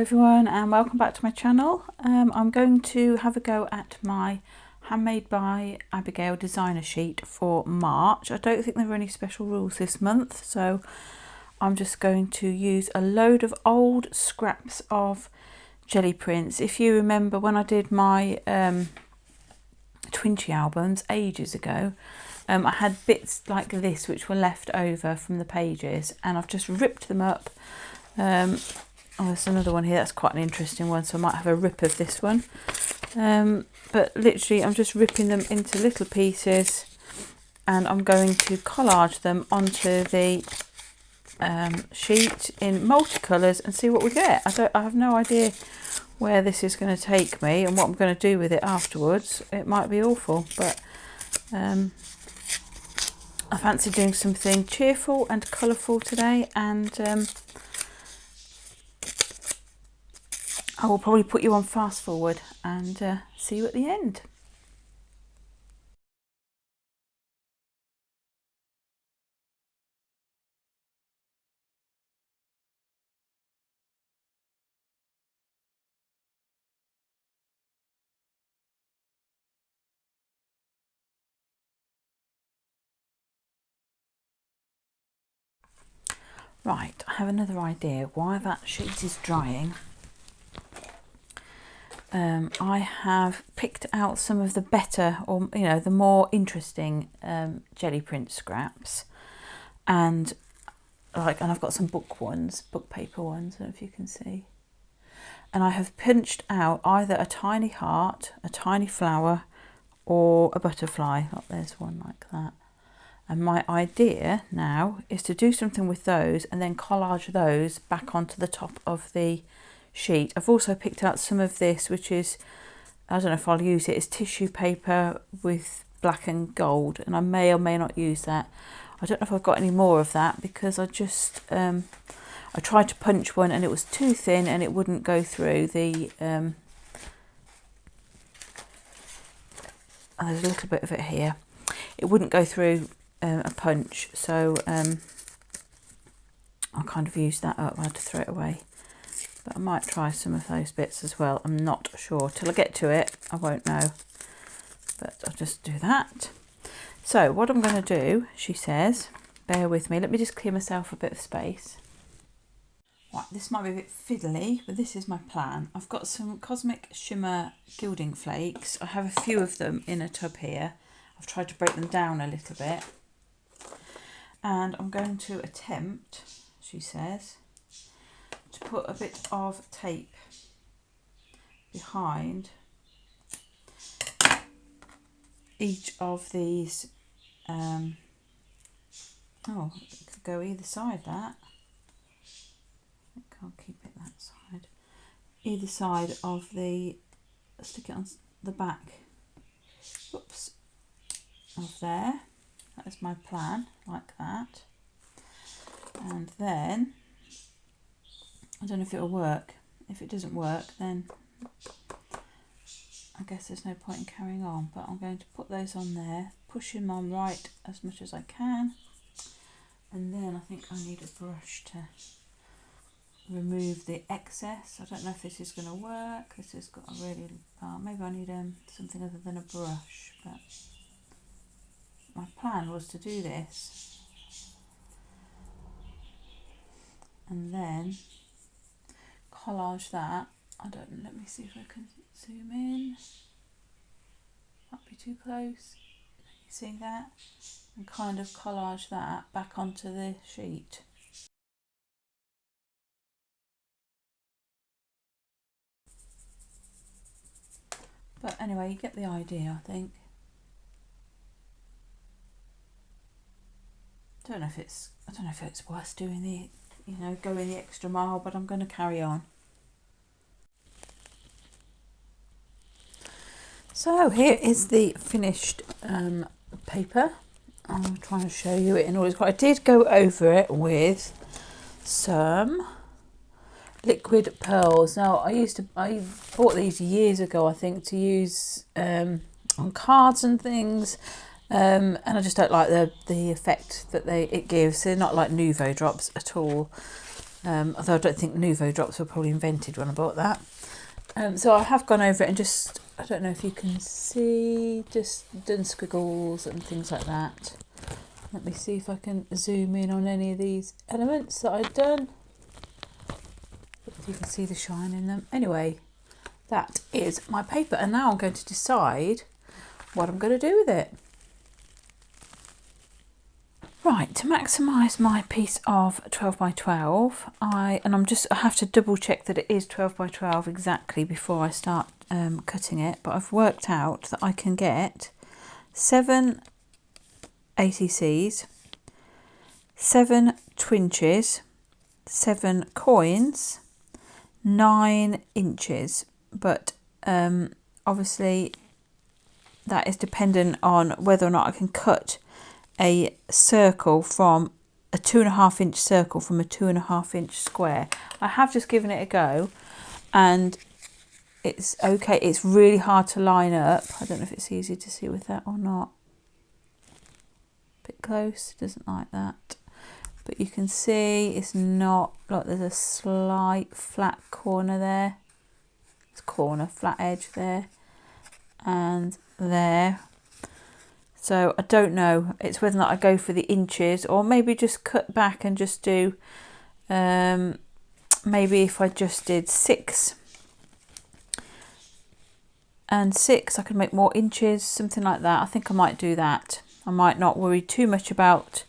everyone, and welcome back to my channel. I'm going to have a go at my Handmade by Abigail designer sheet for March. I don't think there are any special rules this month, so I'm just going to use a load of old scraps of jelly prints. If you remember when I did my Twinchy albums ages ago, I had bits like this which were left over from the pages, and I've just ripped them up. Oh, there's another one here, that's quite an interesting one, so I might have a rip of this one. But literally I'm just ripping them into little pieces, and I'm going to collage them onto the sheet in multicolours and see what we get. I have no idea where this is going to take me and what I'm going to do with it afterwards. It might be awful, but I fancy doing something cheerful and colourful today, and I will probably put you on fast forward and see you at the end. Right, I have another idea why that sheet is drying. I have picked out some of the better, or the more interesting jelly print scraps, and I've got some book paper ones, I don't know if you can see. And I have pinched out either a tiny heart, a tiny flower, or a butterfly. Look, there's one like that. And my idea now is to do something with those and then collage those back onto the top of the sheet. I've also picked out some of this, which is, I don't know if I'll use it, it's tissue paper with black and gold, and I may or may not use that. I don't know if I've got any more of that, because I just I tried to punch one and it was too thin and it wouldn't go through the there's a little bit of it here. It wouldn't go through a punch, so I kind of used that up. I had to throw it away. But I might try some of those bits as well. I'm not sure. Till I get to it, I won't know. But I'll just do that. So what I'm going to do, she says, bear with me. Let me just clear myself a bit of space. Right, this might be a bit fiddly, but this is my plan. I've got some Cosmic Shimmer gilding flakes. I have a few of them in a tub here. I've tried to break them down a little bit. And I'm going to attempt, she says, to put a bit of tape behind each of these. Oh, it could go either side, that. I think I'll keep it that side. Either side of the, stick it on the back, whoops, of there. That is my plan, like that. And then I don't know if it'll work. If it doesn't work, then I guess there's no point in carrying on, but I'm going to put those on there, push them on right as much as I can, and then I think I need a brush to remove the excess. I don't know if this is going to work. This has got a really, maybe I need something other than a brush, but my plan was to do this and then collage that. I don't know, let me see if I can zoom in. Might be too close. You see that? And kind of collage that back onto the sheet. But anyway, you get the idea, I think. I don't know if it's worth doing the, going the extra mile, but I'm going to carry on. So here is the finished paper. I'm trying to show you it in all its glory. I did go over it with some liquid pearls. Now I bought these years ago, I think, to use on cards and things. And I just don't like the effect that it gives. They're not like Nuvo drops at all. although I don't think Nouveau drops were probably invented when I bought that. So I have gone over it and just, I don't know if you can see, just done squiggles and things like that. Let me see if I can zoom in on any of these elements that I've done. If you can see the shine in them. Anyway, that is my paper, and now I'm going to decide what I'm going to do with it. Right, to maximise my piece of 12 by 12, I have to double check that it is 12 by 12 exactly before I start cutting it, but I've worked out that I can get 7 ATCs, 7 twinches, 7 coins, 9 inches, but obviously that is dependent on whether or not I can cut a circle from a 2.5 inch circle from a 2.5 inch square. I have just given it a go and it's okay. It's really hard to line up. I don't know if it's easy to see with that or not. Bit close, it doesn't like that. But you can see it's not, like there's a slight flat corner there. It's flat edge there and there. So I don't know, it's whether or not I go for the inches or maybe just cut back and just do, maybe if I just did 6 and 6, I can make more inches, something like that. I think I might do that. I might not worry too much about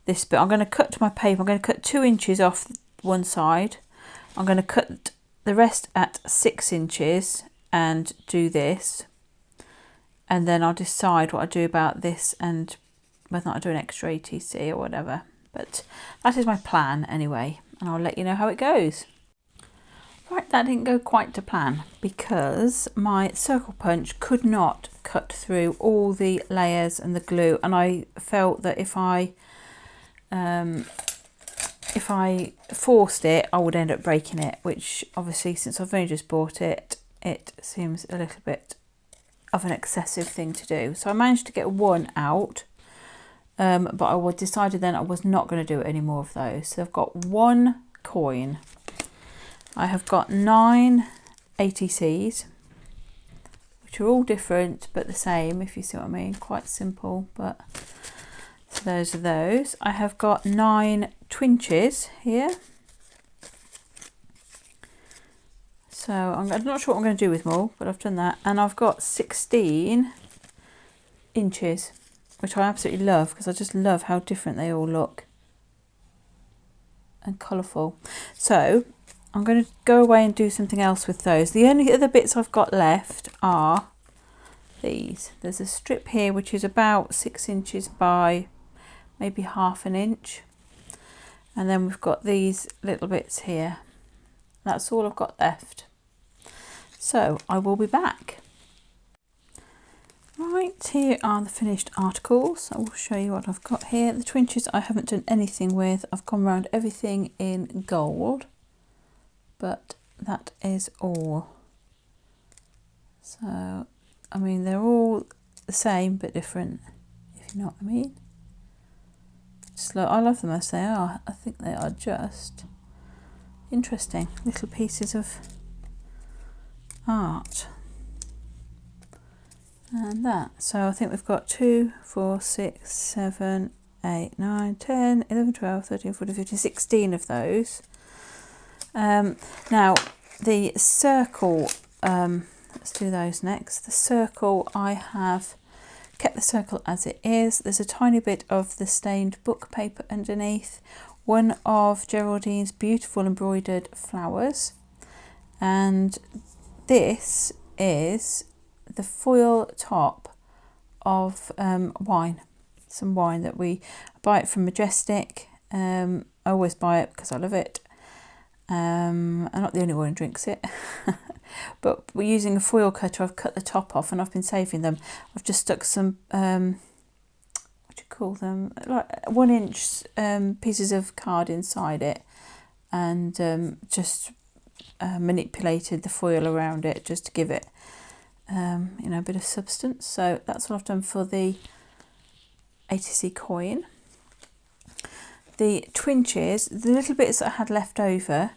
this bit. I'm going to cut my paper. I'm going to cut 2 inches off one side. I'm going to cut the rest at 6 inches and do this. And then I'll decide what I do about this and whether or not I do an extra ATC or whatever. But that is my plan anyway, and I'll let you know how it goes. Right, that didn't go quite to plan because my circle punch could not cut through all the layers and the glue, and I felt that if I forced it, I would end up breaking it, which obviously since I've only just bought it, it seems a little bit of an excessive thing to do. So I managed to get one out, but I decided then I was not going to do any more of those. So I've got 1 coin. I have got 9 ATCs, which are all different but the same, if you see what I mean. Quite simple, but so those are those. I have got 9 twinches here. So I'm not sure what I'm going to do with them all, but I've done that. And I've got 16 inches, which I absolutely love because I just love how different they all look and colourful. So I'm going to go away and do something else with those. The only other bits I've got left are these. There's a strip here which is about 6 inches by maybe ½ an inch. And then we've got these little bits here. That's all I've got left. So I will be back. Right, here are the finished articles. I will show you what I've got here. The twinches I haven't done anything with. I've gone around everything in gold, but that is all. So, I mean, they're all the same but different, if you know what I mean. I love them as they are. I think they are just interesting little pieces of art. And that. So I think we've got 2, 4, 6, 7, 8, 9, 10, 11, 12, 13, 14, 15, 16 of those. Now the circle, let's do those next. The circle, I have kept the circle as it is. There's a tiny bit of the stained book paper underneath, one of Geraldine's beautiful embroidered flowers, and this is the foil top of wine, some wine that we buy it from Majestic. I always buy it because I love it. I'm not the only one who drinks it. But we're using a foil cutter. I've cut the top off and I've been saving them. I've just stuck some what do you call them, like 1 inch pieces of card inside it, and just manipulated the foil around it just to give it you know, a bit of substance. So that's what I've done for the ATC coin. the twinches, the little bits that I had left over,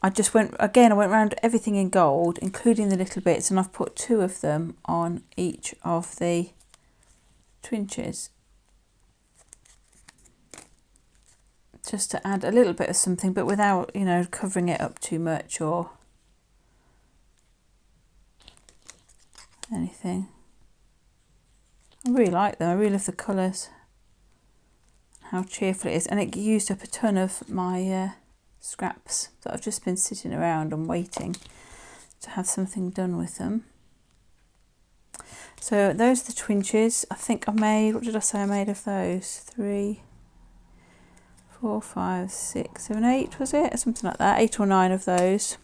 I just went around everything in gold, including the little bits, and I've put 2 of them on each of the twinches, just to add a little bit of something, but without, you know, covering it up too much or anything. I really like them. I really love the colours, how cheerful it is, and it used up a ton of my scraps that I've just been sitting around and waiting to have something done with them. So those are the twinches. I think I made, what did I say I made of those? 3, 4, 5, 6, 7, 8, was it? Something like that, 8 or 9 of those.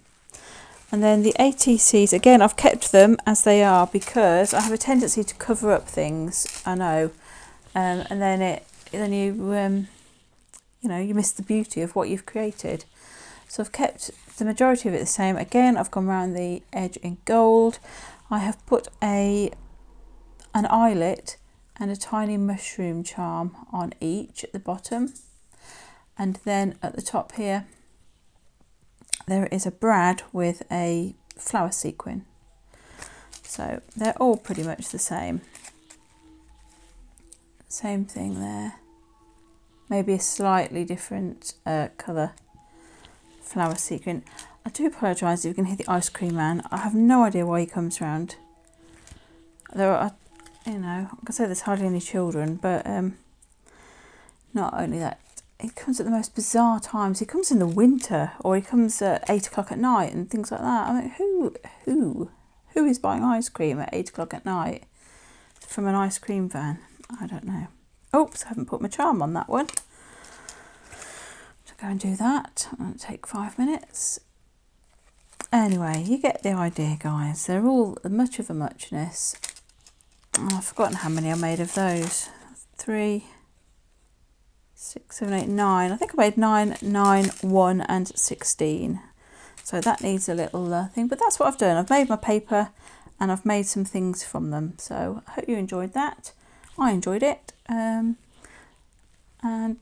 And then the ATCs, again, I've kept them as they are because I have a tendency to cover up things, I know, and then you know, you miss the beauty of what you've created. So I've kept the majority of it the same. Again, I've gone around the edge in gold. I have put an eyelet and a tiny mushroom charm on each at the bottom. And then at the top here, there is a brad with a flower sequin. So they're all pretty much the same. Same thing there. Maybe a slightly different colour flower sequin. I do apologise if you can hear the ice cream man. I have no idea why he comes round. There are, you know, I can say there's hardly any children, but not only that, he comes at the most bizarre times. He comes in the winter, or he comes at 8 o'clock at night and things like that. I mean, who is buying ice cream at 8 o'clock at night from an ice cream van? I don't know. Oops, I haven't put my charm on that one. So go and do that. It'll take 5 minutes. Anyway, you get the idea, guys. They're all much of a muchness. Oh, I've forgotten how many I made of those. 3, 6, 7, 8, 9. I think I made 9, 9, 1 and 16. So that needs a little thing, but that's what I've done. I've made my paper and I've made some things from them. So I hope you enjoyed that. I enjoyed it. And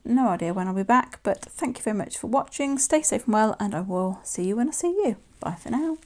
no idea when I'll be back, but thank you very much for watching. Stay safe and well, and I will see you when I see you. Bye for now.